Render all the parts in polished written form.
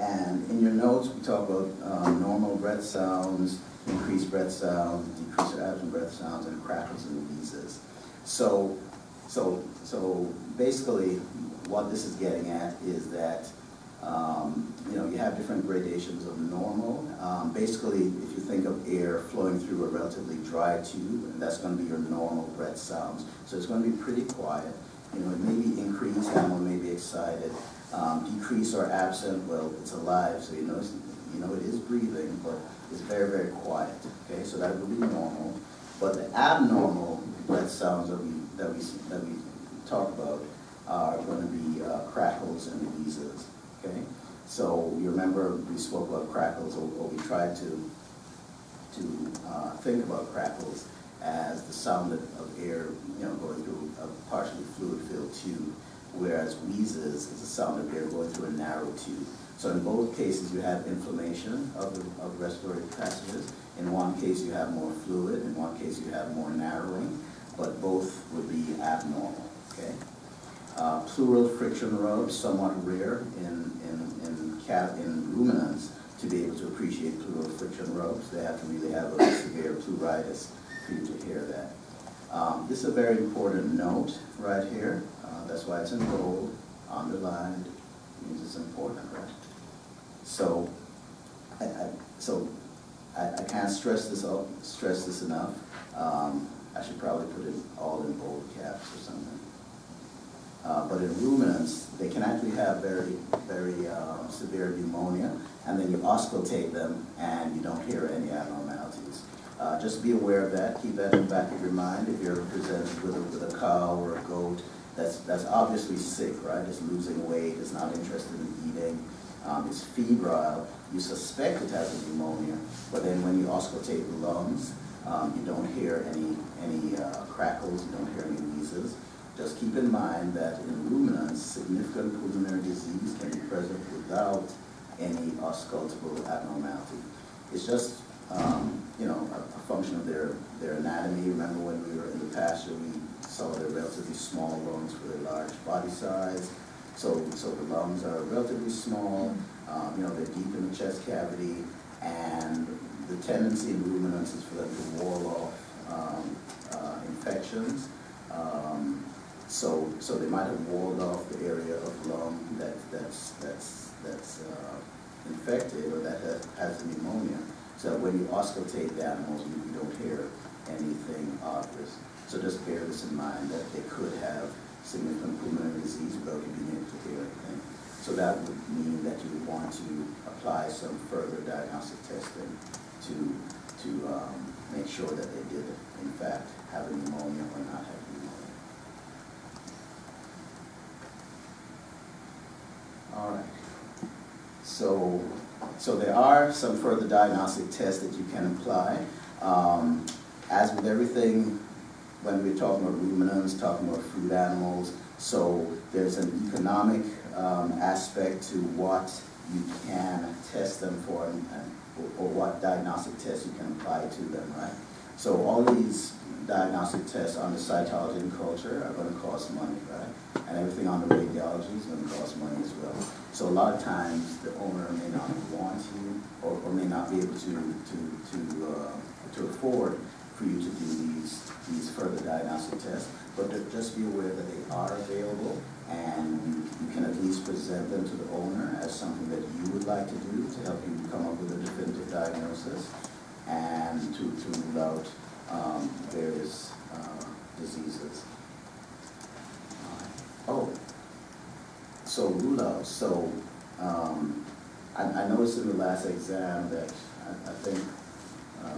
And in your notes, we talk about normal breath sounds, increased breath sounds, decreased or absent breath sounds, and crackles and wheezes. So basically, what this is getting at is that you have different gradations of normal. Basically, if you think of air flowing through a relatively dry tube, that's going to be your normal breath sounds. So it's going to be pretty quiet. It may be increased, animal may be excited. Decrease or absent, well, it's alive, so it is breathing, but it's very, very quiet. Okay, so that would be normal. But the abnormal breath sounds that we talk about are going to be crackles and wheezes. Okay, so you remember we spoke about crackles, or we tried to think about crackles as the sound of air, going through a partially fluid-filled tube, whereas wheezes is the sound of air going through a narrow tube. So in both cases, you have inflammation of the respiratory passages. In one case, you have more fluid. In one case, you have more narrowing, but both would be abnormal. Okay. Pleural friction rubs, somewhat rare in ruminants to be able to appreciate pleural friction rubs. They have to really have a severe pleuritis for you to hear that. This is a very important note right here. That's why it's in bold, underlined. It means it's important, right? So I can't stress this enough. I should probably put it all in bold caps or something. But in ruminants, they can actually have very, very severe pneumonia, and then you auscultate them and you don't hear any abnormalities. Just be aware of that. Keep that in the back of your mind. If you're presented with a cow or a goat that's obviously sick, right? It's losing weight, it's not interested in eating, it's febrile, you suspect it has a pneumonia, but then when you auscultate the lungs, you don't hear any crackles, you don't hear any wheezes. Just keep in mind that in ruminants, significant pulmonary disease can be present without any auscultable abnormality. It's just a function of their anatomy. Remember when we were in the pasture, we saw their relatively small lungs for their large body size. So the lungs are relatively small. They're deep in the chest cavity, and the tendency in ruminants is for them to wall off infections. So they might have walled off the area of lung that's infected or that has pneumonia. So when you auscultate the animals, you don't hear anything obvious. So just bear this in mind, that they could have significant pulmonary disease without you being able to hear anything. So that would mean that you would want to apply some further diagnostic testing to make sure that they did, in fact, have a pneumonia or not have pneumonia. All right. So there are some further diagnostic tests that you can apply. As with everything, when we're talking about ruminants, talking about food animals, so there's an economic aspect to what you can test them for or what diagnostic tests you can apply to them, right? So all these diagnostic tests under cytology and culture are going to cost money, right? And everything under radiology is going to cost money as well. So a lot of times the owner may not want you or may not be able to afford for you to do these further diagnostic tests, but just be aware that they are available, and you can at least present them to the owner as something that you would like to do to help you come up with a definitive diagnosis and to rule out various diseases. So rule out. So I noticed in the last exam that I think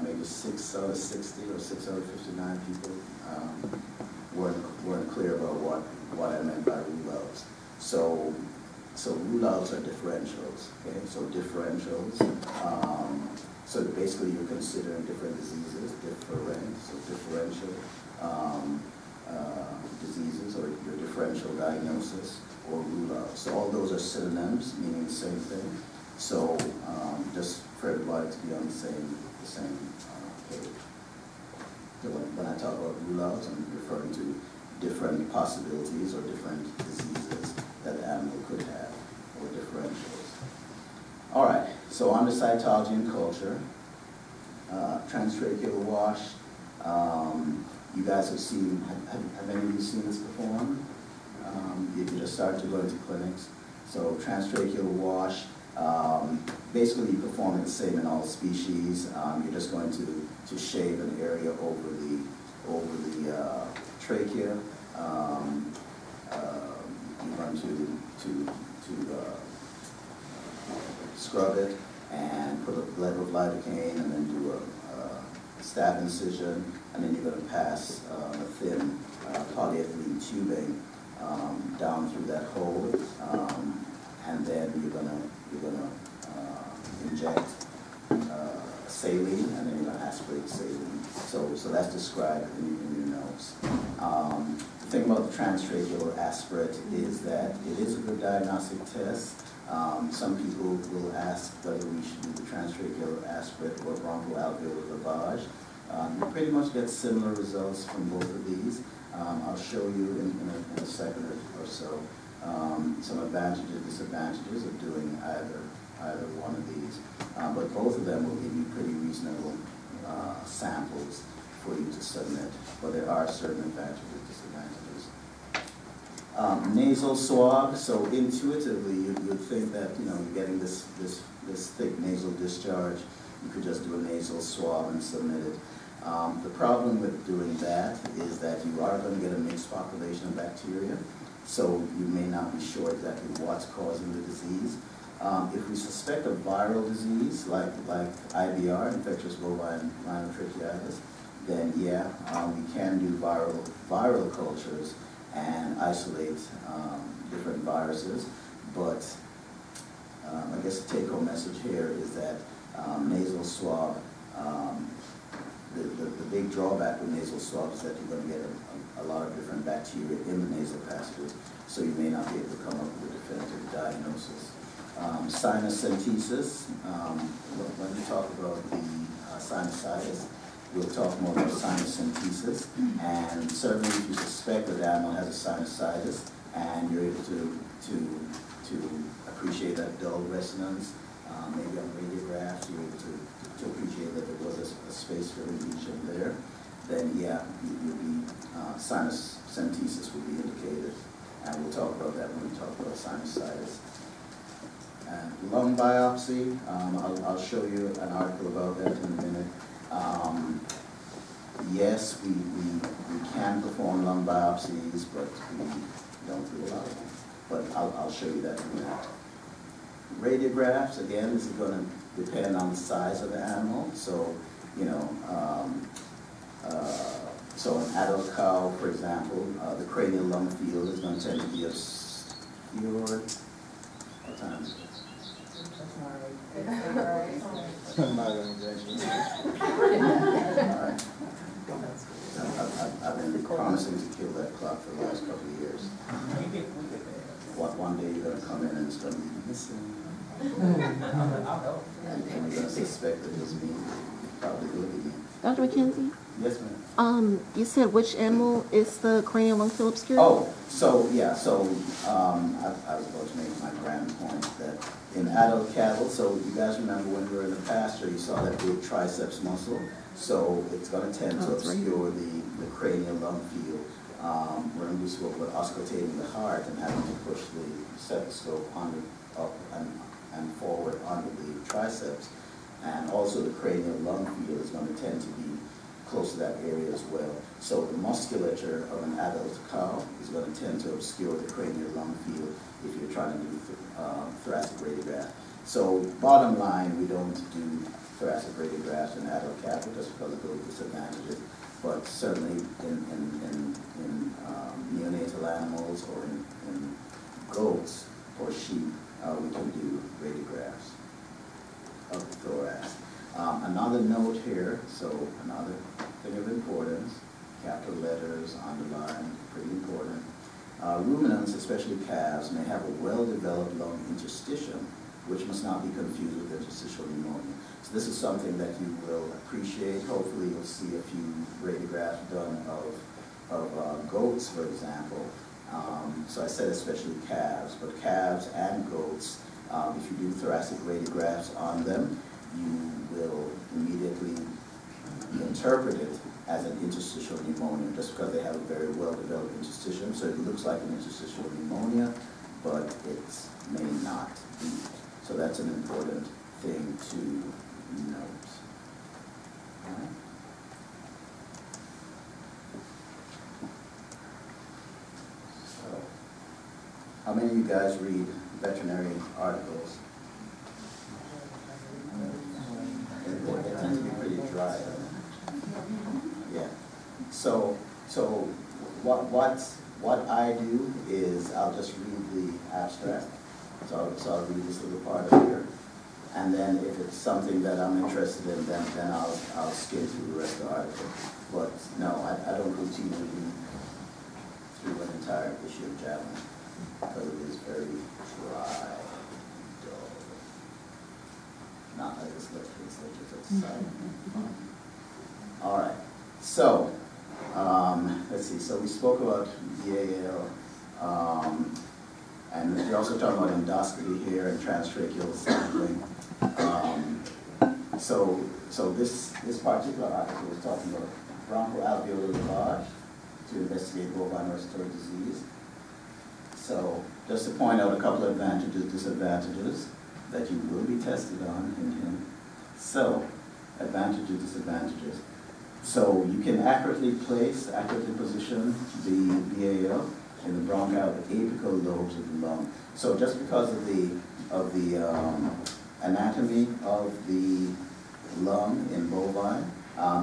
maybe 6 out of 60 or 6 out of 59 people weren't clear about what I meant by rule outs. So rule outs are differentials. Okay, so differentials. So basically, you're considering different diseases, differential diseases, or your differential diagnosis, or rule out. So all those are synonyms, meaning the same thing. So just for everybody to be on the same page. So when I talk about rule outs, I'm referring to different possibilities or different diseases that the animal could have, or differentials. All right, so on to cytology and culture. Transtracheal wash. You guys have seen, have any of you seen this performed? You can just start to go into clinics. So transtracheal wash, basically you perform it the same in all species. You're just going to shave an area over the trachea. You're going to scrub it and put a lead of lidocaine and then do a stab incision, and then you're going to pass a thin polyethylene tubing down through that hole, and then you're gonna inject saline, and then you're gonna aspirate saline. So that's described in your notes. The thing about the transtracheal aspirate is that it is a good diagnostic test. Some people will ask whether we should do the transtracheal aspirate or bronchoalveolar lavage. You pretty much get similar results from both of these. I'll show you in a second or so some advantages and disadvantages of doing either one of these. But both of them will give you pretty reasonable samples for you to submit. But there are certain advantages and disadvantages. Nasal swab. So intuitively, you would think that you're getting this thick nasal discharge. You could just do a nasal swab and submit it. The problem with doing that is that you are going to get a mixed population of bacteria, so you may not be sure exactly what's causing the disease. If we suspect a viral disease like IBR, infectious bovine rhinotracheitis, then yeah, we can do viral cultures and isolate different viruses. But I guess the take-home message here is that nasal swab. The big drawback with nasal swab is that you're going to get a lot of different bacteria in the nasal passages, so you may not be able to come up with a definitive diagnosis. Sinusentesis, when we talk about the sinusitis, we'll talk more about sinusentesis, and certainly if you suspect that the animal has a sinusitis and you're able to appreciate that dull resonance, maybe on radiographs, you're able to appreciate that there was a space for lesion there, then yeah, sinusentesis will be indicated. And we'll talk about that when we talk about sinusitis. And lung biopsy, I'll show you an article about that in a minute. Yes, we can perform lung biopsies, but we don't do a lot of them. But I'll show you that in a minute. Radiographs, again, this is going to depend on the size of the animal. So, so an adult cow, for example, the cranial lung field is going to tend to be obscured. What time is it? All right. I've been promising to kill that clock for the last couple of years. One day you're going to come in and it's going to be missing. And you're going to suspect that it's me. Probably will be me. Dr. McKenzie? Yes, ma'am. You said which animal is the cranial lung field obscured? Oh, so yeah, so I was about to make my grand point that in adult cattle, so you guys remember when we were in the pasture, you saw that big triceps muscle, so it's going to tend to obscure the cranial lung field. When we spoke about auscultating the heart and having to push the stethoscope up and forward under the triceps, and also the cranial lung field is going to tend to be close to that area as well. So the musculature of an adult cow is going to tend to obscure the cranial lung field if you're trying to do thoracic radiograph. So bottom line, we don't do thoracic radiographs in adult cattle just because of those disadvantages. But certainly in neonatal animals or in goats or sheep, we can do radiographs of the thorax. Another note here, so another thing of importance, capital letters, underlined, pretty important. Ruminants, especially calves, may have a well-developed lung interstitium, which must not be confused with interstitial pneumonia. So this is something that you will appreciate. Hopefully you'll see a few radiographs done of goats, for example, So I said especially calves, but calves and goats, if you do thoracic radiographs on them, you will immediately interpret it as an interstitial pneumonia, just because they have a very well-developed interstitium. So it looks like an interstitial pneumonia, but it may not be. So that's an important thing to note. All right. So, how many of you guys read veterinary articles? They tend to be pretty dry. Yeah. So what I do is I'll just read the abstract. So I'll read this little part of here, and then if it's something that I'm interested in, then I'll skim through the rest of the article. But no, I don't routinely read through an entire issue of Javelin because it is very dry, dull. Not like this legislature, it's silent. All right. So let's see. So we spoke about BAL. And we're also talking about endoscopy here and transtracheal sampling. So this particular article is talking about bronchoalveolar lavage to investigate bovine respiratory disease. So just to point out a couple of advantages, disadvantages that you will be tested on in him. So advantages, disadvantages. So you can accurately position the BAL in the bronchial, the apical lobes of the lung. So just because of the anatomy of the lung in bovine,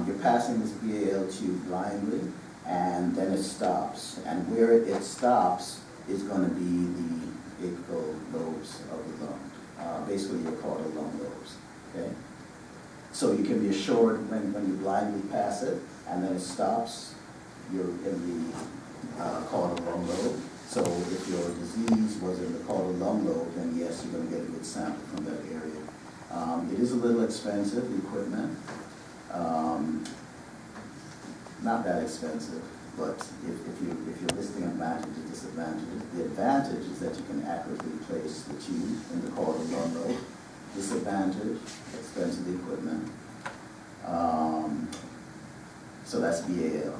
you're passing this BAL tube blindly, and then it stops. And where it stops is going to be the apical lobes of the lung, basically your caudal lung lobes. Okay. So you can be assured when you blindly pass it, and then it stops, you're in the caudal lung lobe. So if your disease was in the caudal lung lobe, then yes, you're going to get a good sample from that area. It is a little expensive, the equipment. Not that expensive, but if you're listing advantages and disadvantages, the advantage is that you can accurately place the tube in the caudal lung lobe. Disadvantage, expensive equipment. So that's BAL.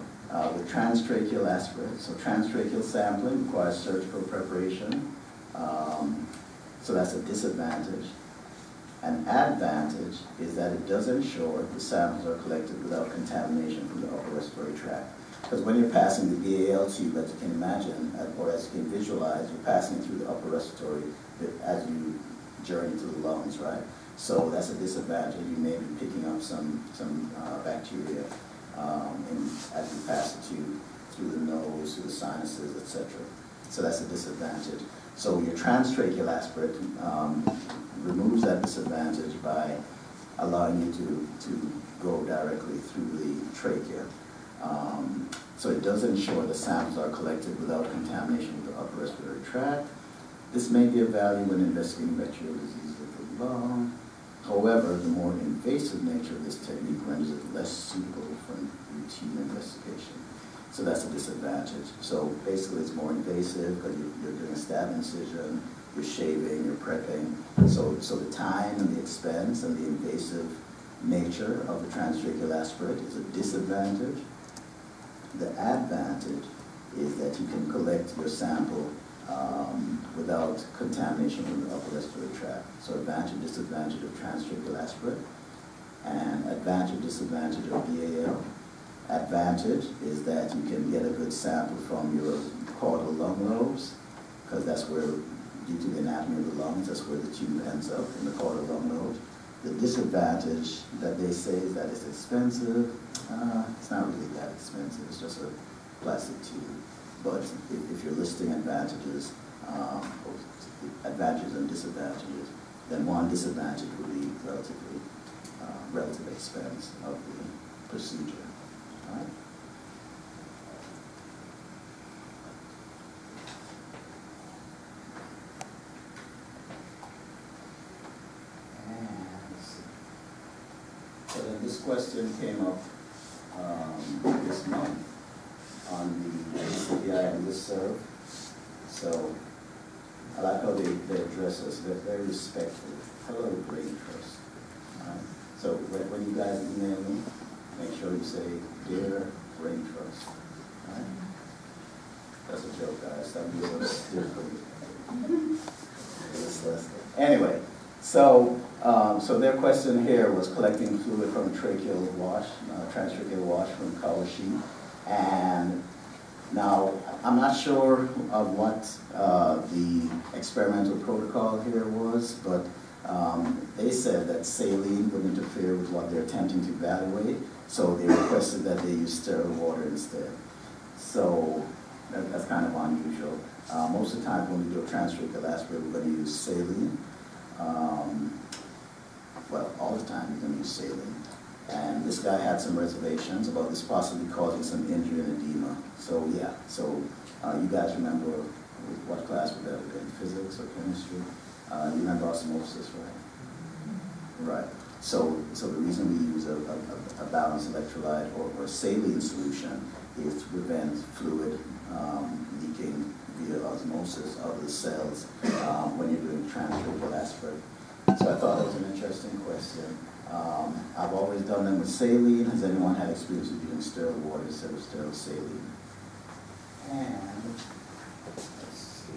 With transtracheal aspirate, so transtracheal sampling requires surgical preparation, so that's a disadvantage. An advantage is that it does ensure the samples are collected without contamination from the upper respiratory tract. Because when you're passing the BAL tube, as you can imagine, or as you can visualize, you're passing through the upper respiratory as you journey to the lungs, right? So that's a disadvantage. You may be picking up some bacteria as you pass the tube through the nose, through the sinuses, etc. So that's a disadvantage. So your transtracheal aspirate removes that disadvantage by allowing you to go directly through the trachea. So it does ensure the samples are collected without contamination with the upper respiratory tract. This may be of value when investigating bacterial disease of the lung. However, the more invasive nature of this technique renders it less suitable for routine investigation. So that's a disadvantage. So basically it's more invasive because you're doing a stab incision, you're shaving, you're prepping. So the time and the expense and the invasive nature of the transtracheal aspirate is a disadvantage. The advantage is that you can collect your sample without contamination from the upper respiratory tract. So advantage, disadvantage of transtracheal aspirate, and advantage, disadvantage of BAL. Advantage is that you can get a good sample from your caudal lung lobes, because that's where, due to the anatomy of the lungs, that's where the tube ends up, in the caudal lung lobes. The disadvantage that they say is that it's expensive. It's not really that expensive, it's just a plastic tube. But if you're listing advantages, advantages and disadvantages, then one disadvantage would be relative expense of the procedure. All right? And let's see. So then this question came up this month on the ACPI listserv. So I like how they address us. They're very respectful. Hello, Brain Trust. All right? So when you guys email me, make sure you say, Dear Brain Trust. All right? That's a joke, guys. That means anyway, so their question here was collecting fluid from tracheal wash, transtracheal wash from cover sheet. And now, I'm not sure of what the experimental protocol here was, but they said that saline would interfere with what they're attempting to evaluate, so they requested that they use sterile water instead. So that's kind of unusual. Most of the time when we do a transtracheal aspirate, we're going to use saline. Well, all the time you're going to use saline. And this guy had some reservations about this possibly causing some injury and edema. So yeah, you guys remember what class would that have been, physics or chemistry? You remember osmosis, right? Right. So the reason we use a balanced electrolyte or saline solution is to prevent fluid leaking via osmosis of the cells when you're doing transtracheal aspirate. So I thought that was an interesting question. I've always done them with saline. Has anyone had experience with using sterile water instead of sterile saline? And let's see.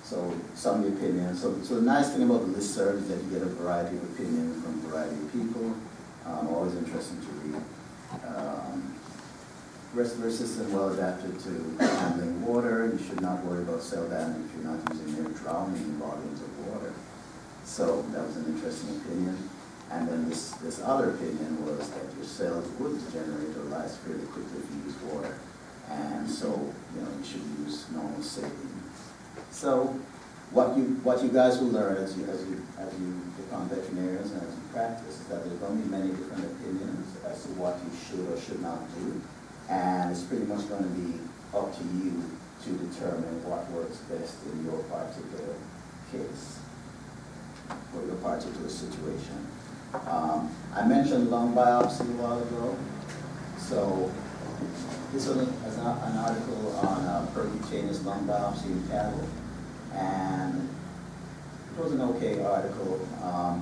So some of the opinions. So the nice thing about the listserv is that you get a variety of opinions from a variety of people. Always interesting to read. Respiratory system well adapted to handling water. You should not worry about cell damage if you're not using near drowning volumes of water. So that was an interesting opinion. And then this other opinion was that your cells would degenerate or lyse fairly quickly if you use water. And so, you should use normal saline. So what you guys will learn as you become veterinarians and as you practice is that there's going to be many different opinions as to what you should or should not do. And it's pretty much going to be up to you to determine what works best in your particular case or your particular situation. I mentioned lung biopsy a while ago. So this was an article on percutaneous lung biopsy in cattle. And it was an okay article,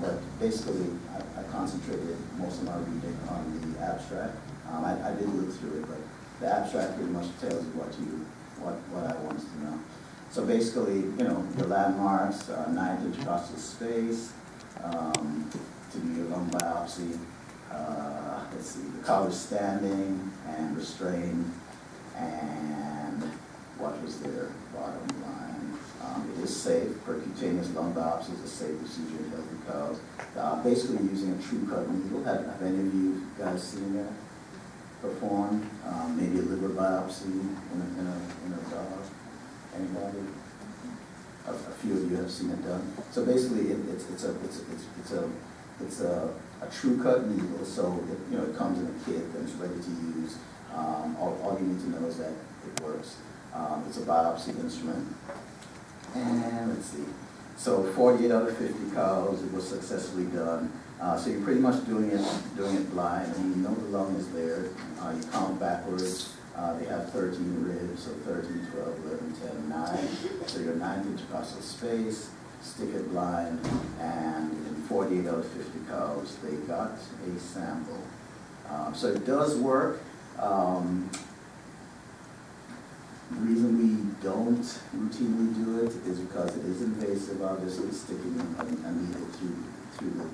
but basically I concentrated most of my reading on the abstract. I did look through it, but the abstract pretty much tells you what I wanted to know. So basically, your landmarks, 9th intercostal space, to do your lung biopsy. Let's see, the collar standing and restrained, and what was their bottom line? It is safe. Percutaneous lung biopsy is a safe procedure in healthy cows. Basically using a true cut needle. Have any of you guys seen that performed? Maybe a liver biopsy in a dog. Anybody? A few of you have seen it done. So basically, it's a true cut needle. So it comes in a kit and it's ready to use. All you need to know is that it works. It's a biopsy instrument. And let's see. So 48 out of 50 cows, it was successfully done. So you're pretty much doing it blind, and you know the lung is there. You count backwards. They have 13 ribs, so 13, 12, 11, 10, 9. So your 9th intercostal space, stick it blind, and in 48 out of 50 cows, they got a sample. So it does work. The reason we don't routinely do it is because it is invasive, obviously, sticking a needle through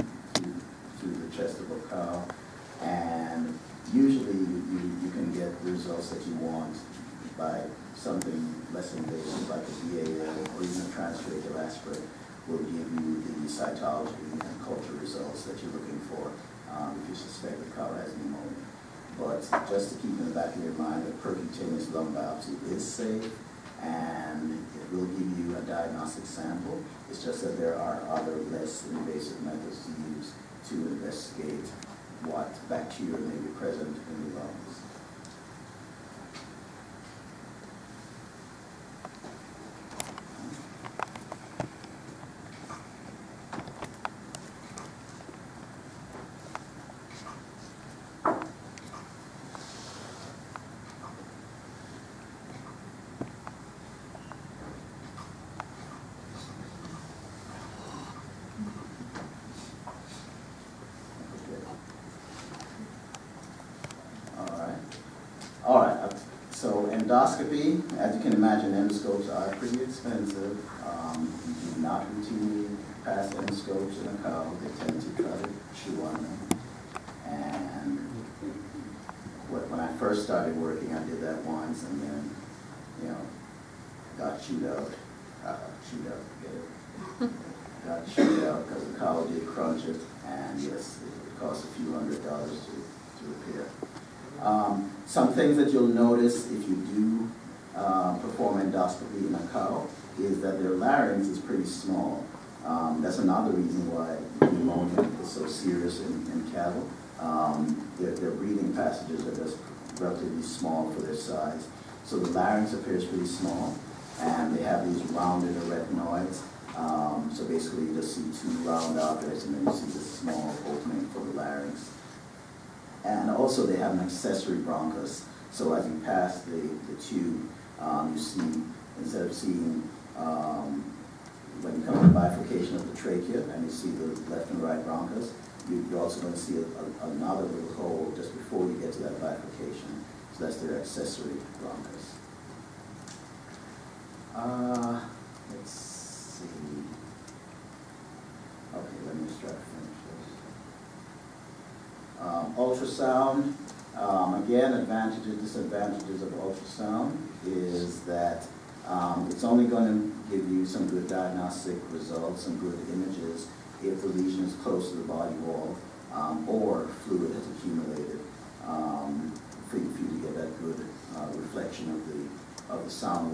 the chest of a cow. And usually you can get the results that you want by something less invasive, like a BAL or even a transtracheal aspirate will give you the cytology and culture results that you're looking for if you suspect the cow has pneumonia. But just to keep in the back of your mind, a percutaneous lung biopsy is safe, and it will give you a diagnostic sample. It's just that there are other less invasive methods to use to investigate what bacteria may be present in the lungs. Endoscopy, as you can imagine, endoscopes are pretty expensive. You do not routinely pass endoscopes in a cow. They tend to try to chew on them. And when I first started working, I did that once, and then, you know, got chewed out. Get it? Got chewed out because the cow did crunch it, and yes, it cost a few $100s to repair. Some things that you'll notice if you do perform endoscopy in a cow is that their larynx is pretty small. That's another reason why pneumonia is so serious in cattle. Their breathing passages are just relatively small for their size. So the larynx appears pretty small, and they have these rounded arytenoids. So basically you just see two round objects, and then you see this small opening for the larynx. And also they have an accessory bronchus. So as you pass the tube, you see, instead of seeing, when you come to the bifurcation of the trachea and you see the left and right bronchus, you're also going to see another little hole just before you get to that bifurcation. So that's their accessory bronchus. Let's see. Okay, let me just try to finish this. Ultrasound. Again, advantages, disadvantages of ultrasound is that it's only going to give you some good diagnostic results, some good images, if the lesion is close to the body wall or fluid has accumulated for you to get that good reflection of the sound